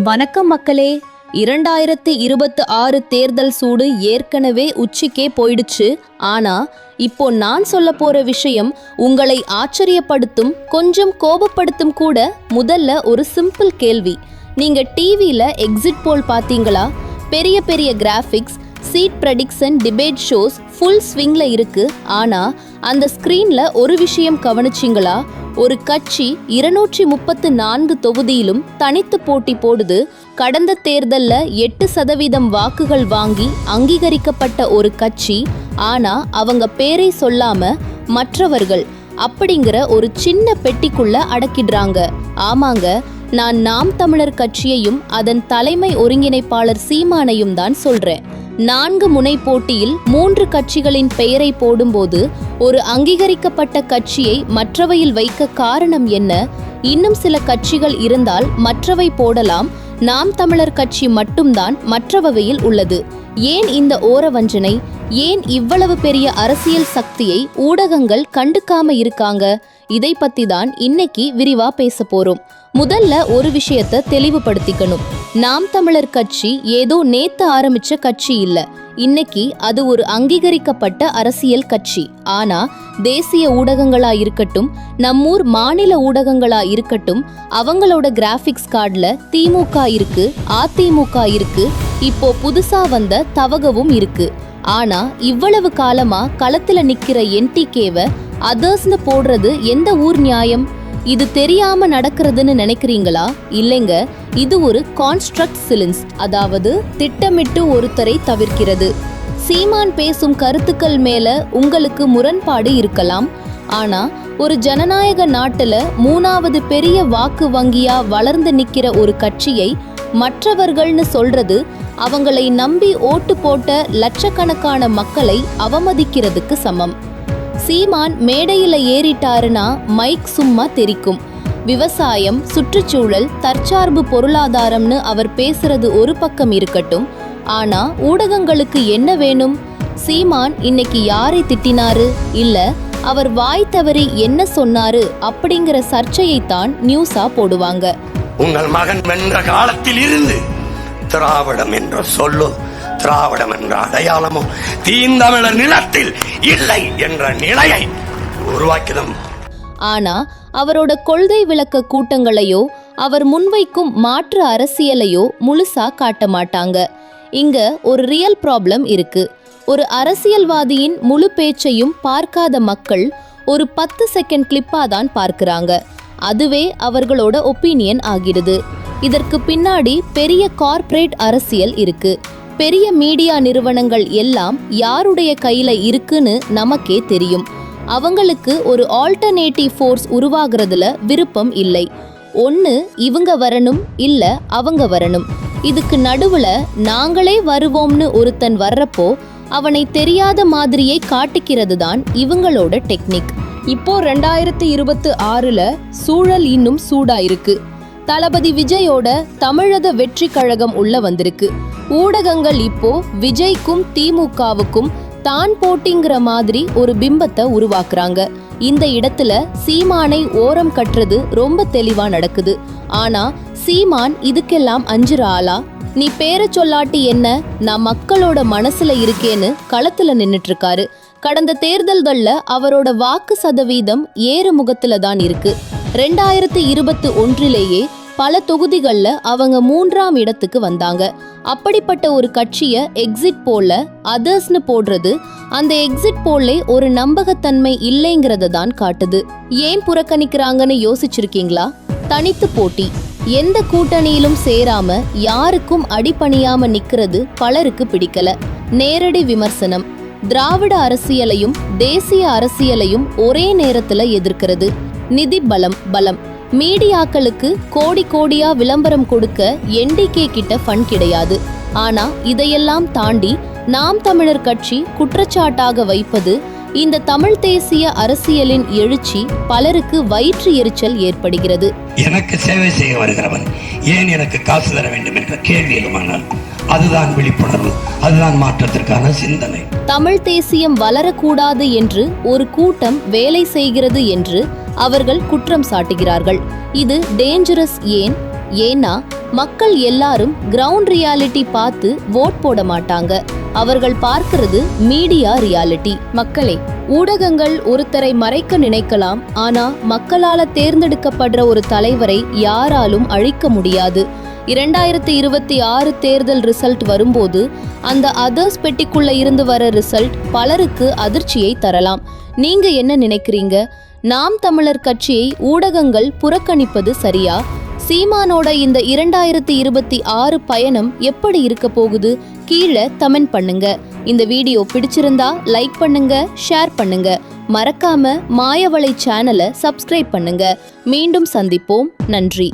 வணக்கம் மக்களே. 2026 தேர்தல் சூடு ஏற்கனவே உச்சிக்கே போயிடுச்சு. ஆனா இப்போ நான் சொல்ல போற விஷயம் உங்களை ஆச்சரியப்படுத்தும், கொஞ்சம் கோபப்படுத்தும் கூட. முதல்ல ஒரு சிம்பிள் கேள்வி. நீங்க டிவியில எக்ஸிட் போல் பாத்தீங்களா? பெரிய பெரிய graphics, seat prediction, debate shows full ஸ்விங்ல இருக்கு. ஆனா அந்த ஸ்கிரீன்ல ஒரு விஷயம் கவனிச்சிங்களா? ஒரு கட்சி 234 தொகுதியிலும் தனித்து போட்டி போடுது. கடந்த தேர்தல்ல 8% வாக்குகள் வாங்கி அங்கீகரிக்கப்பட்ட ஒரு கட்சி. ஆனா அவங்க பேரை சொல்லாம மற்றவர்கள் அப்படிங்கிற ஒரு சின்ன பெட்டிக்குள்ள அடக்கிடுறாங்க. ஆமாங்க, நான் நாம் தமிழர் கட்சியையும் அதன் தலைமை ஒருங்கிணைப்பாளர் சீமானையும் தான் சொல்றேன். 4 முனை போட்டியில் 3 கட்சிகளின் பெயரை போடும்போது ஒரு அங்கீகரிக்கப்பட்ட கட்சியை மற்றவையில் வைக்க காரணம் என்ன? இன்னும் சில கட்சிகள் இருந்தால் மற்றவை போடலாம். நாம் தமிழர் கட்சி மட்டும்தான் மற்றவையில் உள்ளது. ஏன் இந்த ஓரவஞ்சனை? ஏன் இவ்வளவு பெரிய அரசியல் சக்தியை ஊடகங்கள் கண்டுக்காம இருக்காங்க? இதை பத்தி தான் இன்னைக்கு விரிவா பேச போறோம். முதல்ல ஒரு விஷயத்தை தெளிவுபடுத்திக்கணும். நாம் தமிழர் கட்சி ஏதோ நேத்து ஆரம்பிச்ச கட்சி இல்ல. இன்னைக்கு அது ஒரு அங்கீகரிக்கப்பட்ட அரசியல் கட்சி. ஆனா தேசிய ஊடகங்களா இருக்கட்டும், நம்மூர் மாநில ஊடகங்களா இருக்கட்டும், அவங்களோட கிராபிக்ஸ் கார்டுல திமுக இருக்கு, அதிமுக இருக்கு, இப்போ புதுசா வந்த தவகவும் இருக்கு. ஆனா இவ்வளவு காலமா களத்துல நிக்கிற என்டிகேவை அதர்ஸ்னு போடுறது எந்த ஊர் நியாயம்? இது தெரியாம நடக்கிறதுன்னு நினைக்கிறீங்களா? இல்லைங்க, இது ஒரு கான்ஸ்ட்ரக்ட் சிலன்ஸ், அதாவது திட்டமிட்டு ஒருத்தரை தவிர்க்கிறது. சீமான் பேசும் கருத்துக்கள் மேல உங்களுக்கு முரண்பாடு இருக்கலாம். ஆனா ஒரு ஜனநாயக நாட்டுல 3வது பெரிய வாக்கு வங்கியா வளர்ந்து நிக்கிற ஒரு கட்சியை மற்றவர்கள்னு சொல்றது அவங்களை நம்பி ஓட்டு போட்ட லட்சக்கணக்கான மக்களை அவமதிக்கிறதுக்கு சமம். சீமான் மேடையில ஏறிட்டாருன்னா மைக் சும்மா தெரிக்கும். விவசாயம், சுற்றுச்சூழல், தற்சார்பு பொருளாதாரம்னு அவர் பேசுறது ஒரு பக்கம் இருக்கட்டும். ஆனா ஊடகங்களுக்கு என்ன வேணும்? சீமான் இன்னைக்கு யாரை திட்டினாரு, இல்ல அவர் வாய் தவறி என்ன சொன்னாரு அப்படிங்கிற சர்ச்சையைத்தான் நியூஸா போடுவாங்க. உங்கள் மகன் வென்ற காலத்தில் இருந்து திராவிடம் என்ற சொல்லு, திராவிடம் என்ற அடையாளமும் தீந்தமிழர் நிலத்தில் இல்லை என்ற நிலையை உருவாக்கினோம். ஆனா அவரோட கொள்கை விளக்க கூட்டங்களையோ அவர் முன்வைக்கும் மாற்று அரசியலையோ முழுசா காட்ட மாட்டாங்க. இங்க ஒரு ரியல் ப்ராப்ளம் இருக்கு. ஒரு அரசியல்வாதியின் முழு பேச்சையும் பார்க்காத மக்கள் ஒரு 10 செகண்ட் கிளிப்பா தான் பார்க்கிறாங்க. அதுவே அவர்களோட ஒப்பீனியன் ஆகிடுது. இதற்கு பின்னாடி பெரிய கார்ப்பரேட் அரசியல் இருக்கு. பெரிய மீடியா நிறுவனங்கள் எல்லாம் யாருடைய கையில இருக்குன்னு நமக்கே தெரியும். அவங்களுக்கு ஒரு ஆல்டர்னேட்டிவ் ஃபோர்ஸ் உருவாகிறதுல விருப்பம் இல்லை. ஒன்று இவங்க வரணும், இல்ல அவங்க வரணும். இதுக்கு நடுவுல நாங்களே வருவோம்னு ஒருத்தன் வர்றப்போ அவனை தெரியாத மாதிரியே காட்டிக்கிறது தான் இவங்களோட டெக்னிக். இப்போ 2026ல சூழல் இன்னும் சூடா இருக்கு. தளபதி விஜயோட தமிழக வெற்றி கழகம் உள்ள வந்திருக்கு. ஊடகங்கள் இப்போ விஜய்க்கும் திமுகவுக்கும் தான் போட்டிங்கிற மாதிரி ஒரு பிம்பத்தை உருவாக்குறாங்க. இந்த இடத்துல சீமானை ஓரம் கட்டுறது ரொம்ப தெளிவா நடக்குது. ஆனா சீமான் இதுக்கெல்லாம் அஞ்சுற ஆளா? நீ பேரை சொல்லாட்டி என்ன, நான் மக்களோட மனசுல இருக்கேன்னு களத்துல நின்னுட்டு இருக்காரு. கடந்த தேர்தல்கள்ல அவரோட வாக்கு சதவீதம் ஏறு முகத்துல தான் இருக்கு. 2021லேயே பல தொகுதிகள்ல அவங்க 3ஆம் இடத்துக்கு வந்தாங்க. அப்படிப்பட்ட ஒரு கட்சிய எக்ஸிட் போல்ல அதர்ஸ்னு போடுறது அந்த எக்ஸிட் போல்லே ஒரு நம்பகத்தன்மை இல்லைங்கிறத தான் காட்டுது. ஏன் புறக்கணிக்கிறாங்கன்னு யோசிச்சிருக்கீங்களா? தனித்து போட்டி, எந்த கூட்டணியிலும் சேராம யாருக்கும் அடிபணியாம நிக்கிறது பலருக்கு பிடிக்கல. நேரடி விமர்சனம், திராவிட அரசியலையும் தேசிய அரசியலையும் ஒரே நேரத்துல எதிர்க்கிறது. நிதி பலம், மீடியாக்களுக்கு கோடி கோடியா விளம்பரம் கொடுக்க என்டிகே கிட்ட ஃபண்ட் கிடையாது. ஆனா இதையெல்லாம் தாண்டி நாம் தமிழர் கட்சி குற்றச்சாட்டாக வைப்பது இந்த தமிழ் தேசிய அரசியலின் எழுச்சி பலருக்கு வயிற்று எரிச்சல் ஏற்படுகிறது. எனக்கு சேவை செய்ய வருகிறவன் ஏன் எனக்கு காசு தர வேண்டும் என்ற கேள்வி எழுமானால் அதுதான் விழிப்புணர்வு, அதுதான் மாற்றத்திற்கான சிந்தனை. தமிழ் தேசியம் வளரக்கூடாது என்று ஒரு கூட்டம் வேலை செய்கிறது என்று அவர்கள் குற்றம் சாட்டுகிறார்கள். இது டேஞ்சரஸ். ஏன்னா மக்கள் எல்லாரும் கிரவுண்ட் ரியாலிட்டி பார்த்து ஓட் போட மாட்டாங்க. அவர்கள் பார்க்கிறது மீடியா ரியாலிட்டி. மக்களே, ஊடகங்கள் ஒருத்தரை மறைக்க நினைக்கலாம், ஆனா மக்களால தேர்ந்தெடுக்கப்படுற ஒரு தலைவரை யாராலும் அழிக்க முடியாது. 2026 தேர்தல் ரிசல்ட் வரும்போது அந்த அதர்ஸ் பெட்டிக்குள்ள இருந்து வர ரிசல்ட் பலருக்கு அதிர்ச்சியை தரலாம். நீங்க என்ன நினைக்கிறீங்க? நாம் தமிழர் கட்சியை ஊடகங்கள் புறக்கணிப்பது சரியா? சீமானோட இந்த 2026 பயணம் எப்படி இருக்க போகுது? கீழே கமெண்ட் பண்ணுங்க. இந்த வீடியோ பிடிச்சிருந்தா லைக் பண்ணுங்க, ஷேர் பண்ணுங்க. மறக்காம மாயவளை சேனலை சப்ஸ்கிரைப் பண்ணுங்க. மீண்டும் சந்திப்போம். நன்றி.